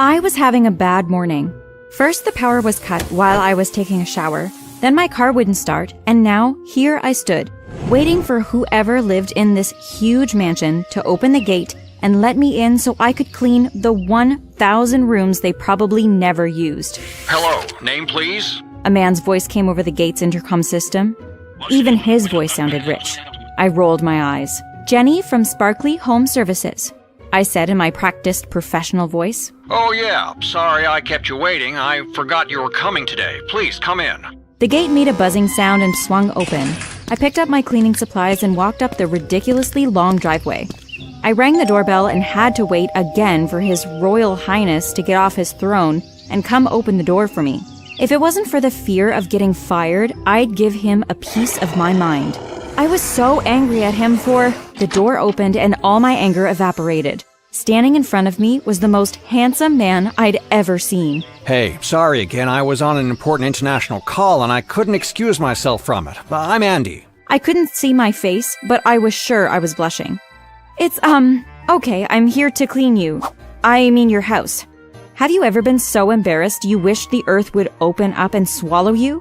I was having a bad morning. First, the power was cut while I was taking a shower. Then my car wouldn't start, and now here I stood, waiting for whoever lived in this huge mansion to open the gate and let me in so I could clean the 1,000 rooms they probably never used. Hello, name please? A man's voice came over the gate's intercom system. Even his voice sounded rich. I rolled my eyes. Jenny from Sparkly Home Services, I said in my practiced professional voice. Oh yeah, sorry I kept you waiting. I forgot you were coming today. Please come in. The gate made a buzzing sound and swung open. I picked up my cleaning supplies and walked up the ridiculously long driveway. I rang the doorbell and had to wait again for His Royal Highness to get off his throne and come open the door for me. If it wasn't for the fear of getting fired, I'd give him a piece of my mind. I was so angry at him for... The door opened and all my anger evaporated. Standing in front of me was the most handsome man I'd ever seen. Hey, sorry again. I was on an important international call and I couldn't excuse myself from it. I'm Andy. I couldn't see my face, but I was sure I was blushing. It's, okay, I'm here to clean you. I mean your house. Have you ever been so embarrassed you wished the earth would open up and swallow you?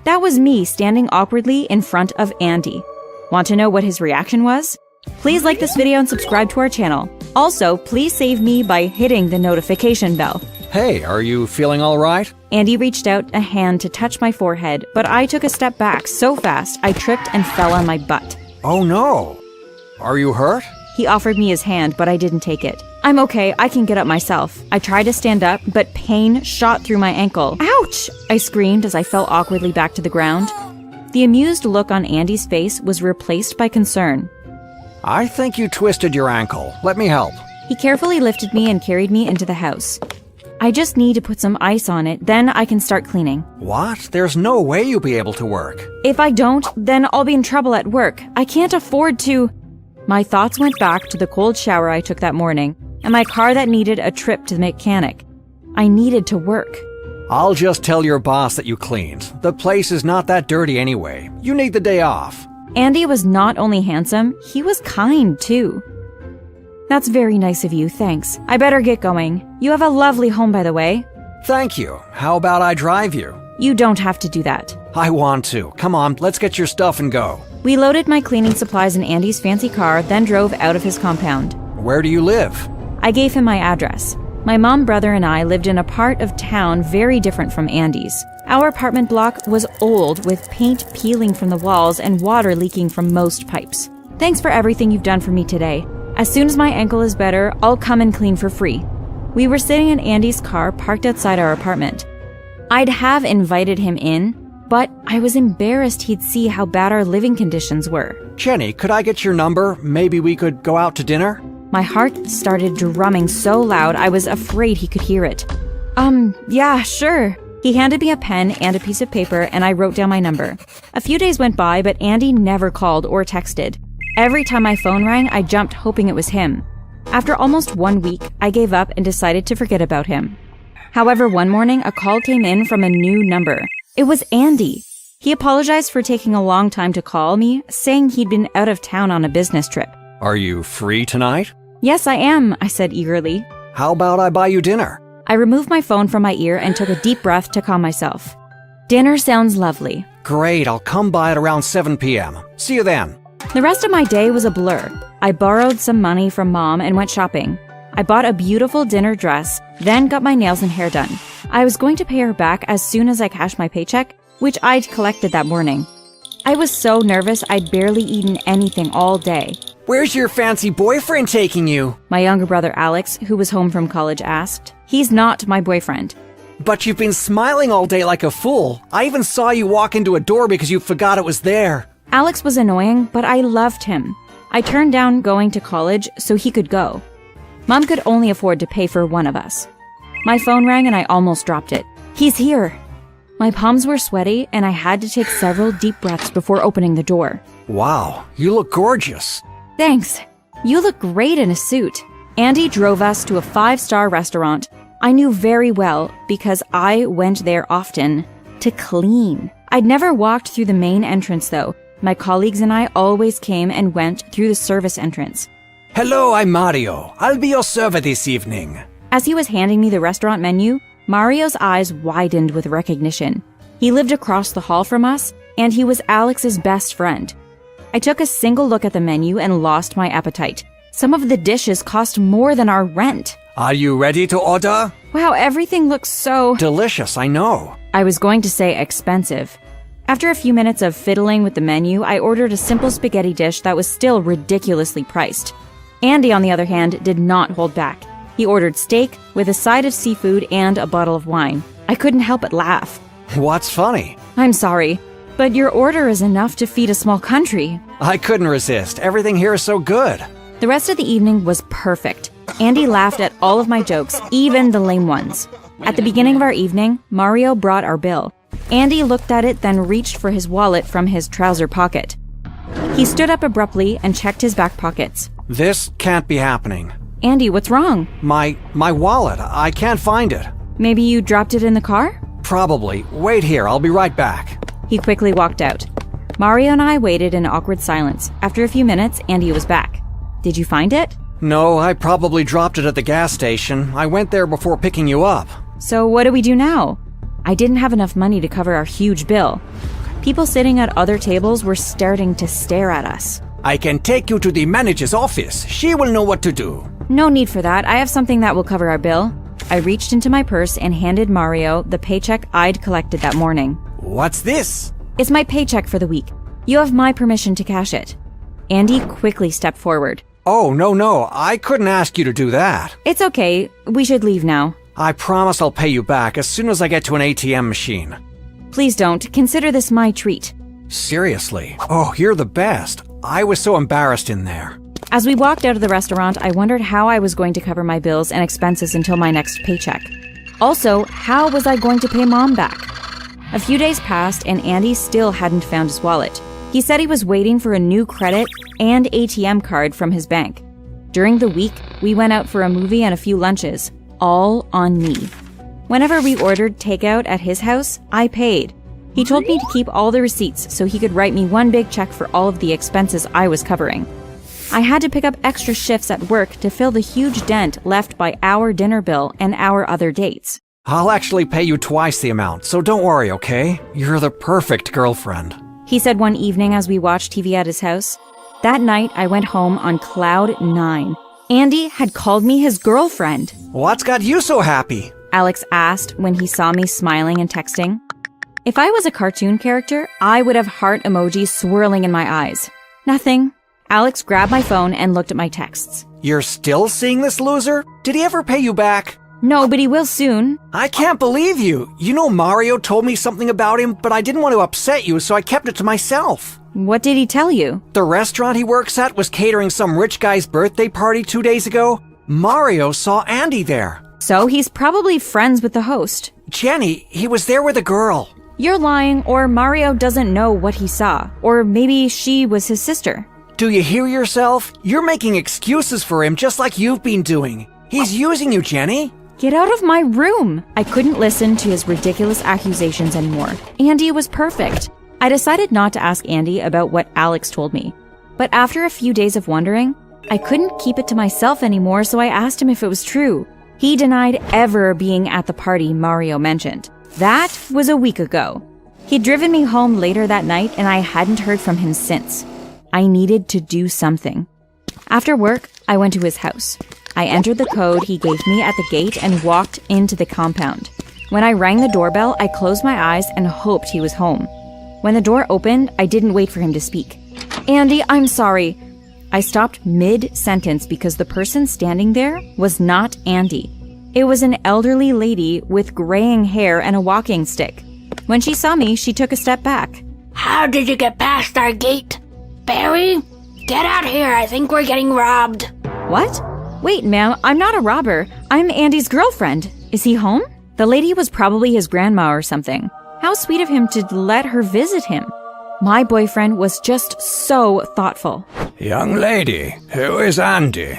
That was me standing awkwardly in front of Andy. Want to know what his reaction was? Please like this video and subscribe to our channel. Also, please save me by hitting the notification bell. Hey, are you feeling all right? Andy reached out a hand to touch my forehead, but I took a step back so fast I tripped and fell on my butt. Oh no. Are you hurt? He offered me his hand, but I didn't take it. I'm okay, I can get up myself. I tried to stand up, but pain shot through my ankle. Ouch! I screamed as I fell awkwardly back to the ground. The amused look on Andy's face was replaced by concern. I think you twisted your ankle. Let me help. He carefully lifted me and carried me into the house. I just need to put some ice on it, then I can start cleaning. What? There's no way you'll be able to work. If I don't, then I'll be in trouble at work. I can't afford to... My thoughts went back to the cold shower I took that morning, and my car that needed a trip to the mechanic. I needed to work. I'll just tell your boss that you cleaned. The place is not that dirty anyway. You need the day off. Andy was not only handsome, he was kind, too. That's very nice of you, thanks. I better get going. You have a lovely home, by the way. Thank you. How about I drive you? You don't have to do that. I want to. Come on, let's get your stuff and go. We loaded my cleaning supplies in Andy's fancy car, then drove out of his compound. Where do you live? I gave him my address. My mom, brother, and I lived in a part of town very different from Andy's. Our apartment block was old, with paint peeling from the walls and water leaking from most pipes. Thanks for everything you've done for me today. As soon as my ankle is better, I'll come and clean for free. We were sitting in Andy's car parked outside our apartment. I'd have invited him in, but I was embarrassed he'd see how bad our living conditions were. Jenny, could I get your number? Maybe we could go out to dinner? My heart started drumming so loud I was afraid he could hear it. Yeah, sure. He handed me a pen and a piece of paper, and I wrote down my number. A few days went by, but Andy never called or texted. Every time my phone rang, I jumped hoping it was him. After almost 1 week, I gave up and decided to forget about him. However, one morning, a call came in from a new number. It was Andy. He apologized for taking a long time to call me, saying he'd been out of town on a business trip. Are you free tonight? Yes, I am, I said eagerly. How about I buy you dinner? I removed my phone from my ear and took a deep breath to calm myself. Dinner sounds lovely. Great, I'll come by at around 7 p.m. See you then. The rest of my day was a blur. I borrowed some money from Mom and went shopping. I bought a beautiful dinner dress, then got my nails and hair done. I was going to pay her back as soon as I cashed my paycheck, which I'd collected that morning. I was so nervous I'd barely eaten anything all day. Where's your fancy boyfriend taking you? My younger brother Alex, who was home from college, asked. He's not my boyfriend. But you've been smiling all day like a fool. I even saw you walk into a door because you forgot it was there. Alex was annoying, but I loved him. I turned down going to college so he could go. Mom could only afford to pay for one of us. My phone rang and I almost dropped it. He's here. My palms were sweaty and I had to take several deep breaths before opening the door. Wow, you look gorgeous. Thanks. You look great in a suit. Andy drove us to a 5-star restaurant I knew very well because I went there often to clean. I'd never walked through the main entrance though. My colleagues and I always came and went through the service entrance. Hello, I'm Mario. I'll be your server this evening. As he was handing me the restaurant menu, Mario's eyes widened with recognition. He lived across the hall from us, and he was Alex's best friend. I took a single look at the menu and lost my appetite. Some of the dishes cost more than our rent. Are you ready to order? Wow, everything looks so... Delicious, I know. I was going to say expensive. After a few minutes of fiddling with the menu, I ordered a simple spaghetti dish that was still ridiculously priced. Andy, on the other hand, did not hold back. He ordered steak with a side of seafood and a bottle of wine. I couldn't help but laugh. What's funny? I'm sorry, but your order is enough to feed a small country. I couldn't resist. Everything here is so good. The rest of the evening was perfect. Andy laughed at all of my jokes, even the lame ones. At the beginning of our evening, Mario brought our bill. Andy looked at it, then reached for his wallet from his trouser pocket. He stood up abruptly and checked his back pockets. This can't be happening. Andy, what's wrong? My wallet. I can't find it. Maybe you dropped it in the car? Probably. Wait here, I'll be right back. He quickly walked out. Mario and I waited in awkward silence. After a few minutes, Andy was back. Did you find it? No, I probably dropped it at the gas station. I went there before picking you up. So what do we do now? I didn't have enough money to cover our huge bill. People sitting at other tables were starting to stare at us. I can take you to the manager's office. She will know what to do. No need for that. I have something that will cover our bill. I reached into my purse and handed Mario the paycheck I'd collected that morning. What's this? It's my paycheck for the week. You have my permission to cash it. Andy quickly stepped forward. Oh, no. I couldn't ask you to do that. It's okay. We should leave now. I promise I'll pay you back as soon as I get to an ATM machine. Please don't. Consider this my treat. Seriously? Oh, you're the best. I was so embarrassed in there. As we walked out of the restaurant, I wondered how I was going to cover my bills and expenses until my next paycheck. Also, how was I going to pay Mom back? A few days passed and Andy still hadn't found his wallet. He said he was waiting for a new credit and ATM card from his bank. During the week, we went out for a movie and a few lunches, all on me. Whenever we ordered takeout at his house, I paid. He told me to keep all the receipts so he could write me one big check for all of the expenses I was covering. I had to pick up extra shifts at work to fill the huge dent left by our dinner bill and our other dates. I'll actually pay you twice the amount, so don't worry, okay? You're the perfect girlfriend. He said one evening as we watched TV at his house. That night, I went home on cloud 9. Andy had called me his girlfriend. What's got you so happy? Alex asked when he saw me smiling and texting. If I was a cartoon character, I would have heart emojis swirling in my eyes. Nothing. Alex grabbed my phone and looked at my texts. You're still seeing this loser? Did he ever pay you back? No, but he will soon. I can't believe you. You know Mario told me something about him, but I didn't want to upset you, so I kept it to myself. What did he tell you? The restaurant he works at was catering some rich guy's birthday party 2 days ago. Mario saw Andy there. So he's probably friends with the host. Jenny, he was there with a girl. You're lying, or Mario doesn't know what he saw. Or maybe she was his sister. Do you hear yourself? You're making excuses for him just like you've been doing. He's using you, Jenny. Get out of my room! I couldn't listen to his ridiculous accusations anymore. Andy was perfect. I decided not to ask Andy about what Alex told me. But after a few days of wondering, I couldn't keep it to myself anymore, so I asked him if it was true. He denied ever being at the party Mario mentioned. That was a week ago. He'd driven me home later that night, and I hadn't heard from him since. I needed to do something. After work, I went to his house. I entered the code he gave me at the gate and walked into the compound. When I rang the doorbell, I closed my eyes and hoped he was home. When the door opened, I didn't wait for him to speak. Andy, I'm sorry. I stopped mid-sentence because the person standing there was not Andy. It was an elderly lady with graying hair and a walking stick. When she saw me, she took a step back. How did you get past our gate? Barry? Get out here, I think we're getting robbed. What? Wait, ma'am, I'm not a robber. I'm Andy's girlfriend. Is he home? The lady was probably his grandma or something. How sweet of him to let her visit him. My boyfriend was just so thoughtful. Young lady, who is Andy?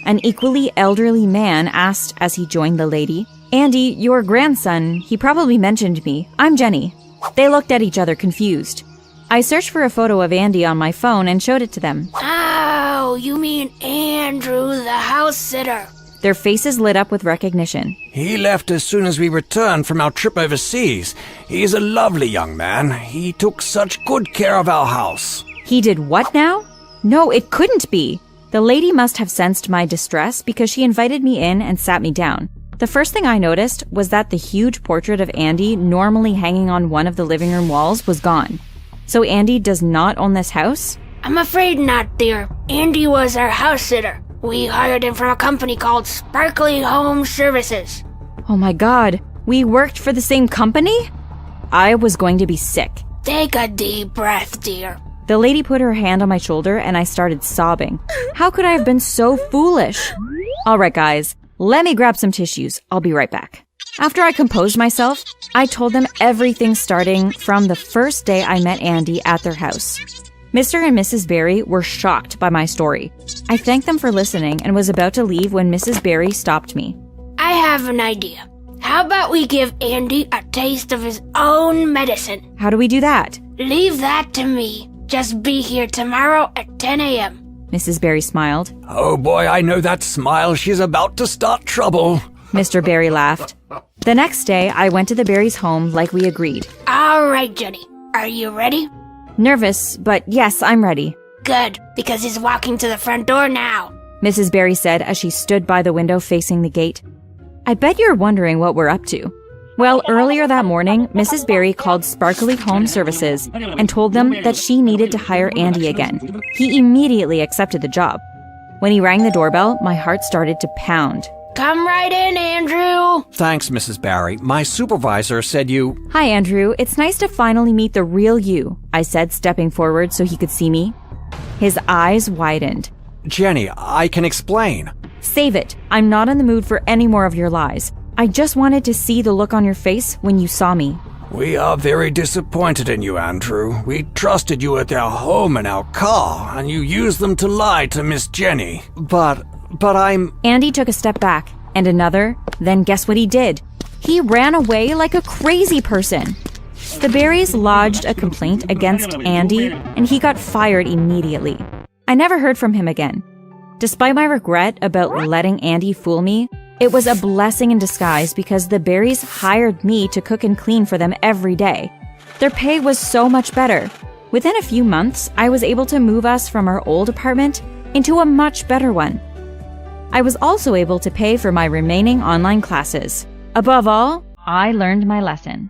An equally elderly man asked as he joined the lady. Andy, your grandson, he probably mentioned me. I'm Jenny. They looked at each other confused. I searched for a photo of Andy on my phone and showed it to them. Oh, you mean Andrew, the house sitter. Their faces lit up with recognition. He left as soon as we returned from our trip overseas. He's a lovely young man. He took such good care of our house. He did what now? No, it couldn't be. The lady must have sensed my distress because she invited me in and sat me down. The first thing I noticed was that the huge portrait of Andy normally hanging on one of the living room walls was gone. So Andy does not own this house? I'm afraid not, dear. Andy was our house sitter. We hired him from a company called Sparkly Home Services. Oh my god, we worked for the same company? I was going to be sick. Take a deep breath, dear. The lady put her hand on my shoulder and I started sobbing. How could I have been so foolish? All right, guys, let me grab some tissues. I'll be right back. After I composed myself, I told them everything starting from the first day I met Andy at their house. Mr. and Mrs. Barry were shocked by my story. I thanked them for listening and was about to leave when Mrs. Barry stopped me. I have an idea. How about we give Andy a taste of his own medicine? How do we do that? Leave that to me. Just be here tomorrow at 10 a.m. Mrs. Barry smiled. Oh boy, I know that smile. She's about to start trouble. Mr. Barry laughed. The next day, I went to the Barrys' home like we agreed. All right, Jenny. Are you ready? Nervous, but yes, I'm ready. Good, because he's walking to the front door now. Mrs. Barry said as she stood by the window facing the gate. I bet you're wondering what we're up to. Well, earlier that morning, Mrs. Barry called Sparkly Home Services and told them that she needed to hire Andy again. He immediately accepted the job. When he rang the doorbell, my heart started to pound. Come right in, Andrew. Thanks, Mrs. Barry. My supervisor said you... Hi, Andrew. It's nice to finally meet the real you, I said, stepping forward so he could see me. His eyes widened. Jenny, I can explain. Save it. I'm not in the mood for any more of your lies. I just wanted to see the look on your face when you saw me. We are very disappointed in you, Andrew. We trusted you with our home and our car, and you used them to lie to Miss Jenny. But I'm... Andy took a step back, and another, then guess what he did? He ran away like a crazy person. The Barrys lodged a complaint against Andy, and he got fired immediately. I never heard from him again. Despite my regret about letting Andy fool me, it was a blessing in disguise because the Barrys hired me to cook and clean for them every day. Their pay was so much better. Within a few months, I was able to move us from our old apartment into a much better one. I was also able to pay for my remaining online classes. Above all, I learned my lesson.